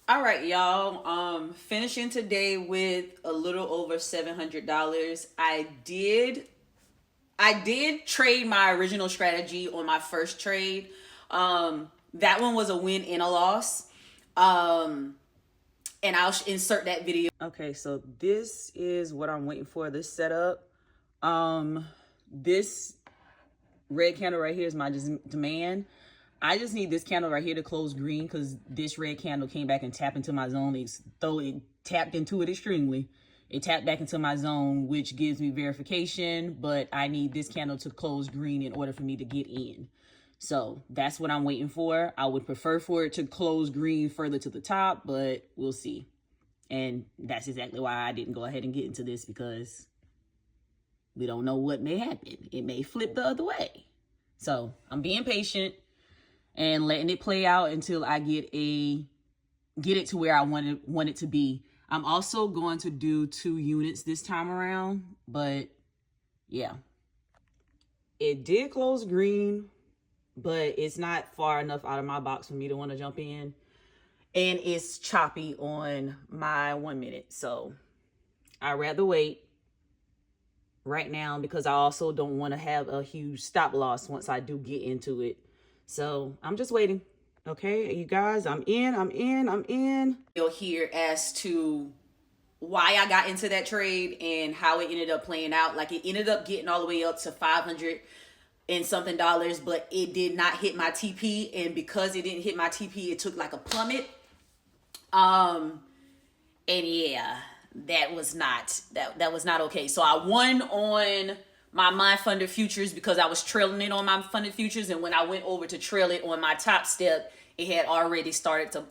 All right, y'all. Finishing today with a little over $700. I did trade my original strategy on my first trade. That one was a win and a loss. Um, and I'll insert that video. Okay, so this is what I'm waiting for. This setup. This red candle right here is my demand. I just need this candle right here to close green because this red candle came back and tapped into my zone. Though it tapped into it extremely, it tapped back into my zone, which gives me verification, but I need this candle to close green in order for me to get in. So that's what I'm waiting for. I would prefer for it to close green further to the top, but we'll see. And that's exactly why I didn't go ahead and get into this, because we don't know what may happen. It may flip the other way. So I'm being patient and letting it play out until I get it to where I want it to be. I'm also going to do 2 units this time around, but yeah. It did close green, but it's not far enough out of my box for me to want to jump in. And it's choppy on my 1 minute. So I'd rather wait right now because I also don't want to have a huge stop loss once I do get into it. So I'm just waiting. Okay, you guys, I'm in. You'll hear as to why I got into that trade and how it ended up playing out. Like, it ended up getting all the way up to 500 and something dollars, but it did not hit my TP. And because it didn't hit my TP, it took like a plummet. And yeah, that was not okay. So I won on my funded futures because I was trailing it on my funded futures, and when I went over to trail it on my top step, it had already started to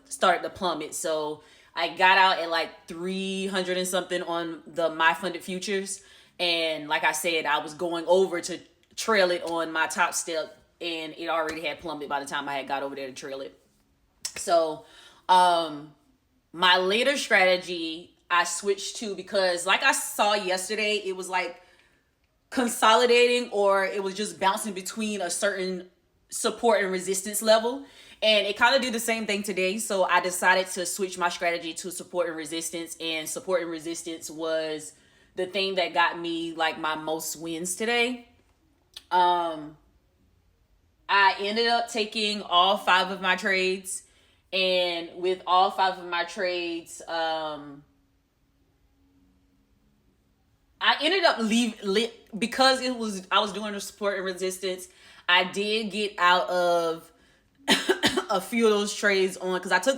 plummet. So I got out at like 300 and something on the my funded futures, and like I said, I was going over to trail it on my top step, and it already had plummeted by the time I had got over there to trail it. So my later strategy I switched to, because like I saw yesterday, it was like consolidating, or it was just bouncing between a certain support and resistance level, and it kind of did the same thing today. So I decided to switch my strategy to support and resistance, and support and resistance was the thing that got me like my most wins today. I ended up taking all 5 of my trades, and with all 5 of my trades, I ended up because I was doing the support and resistance. I did get out of a few of those trades on, because I took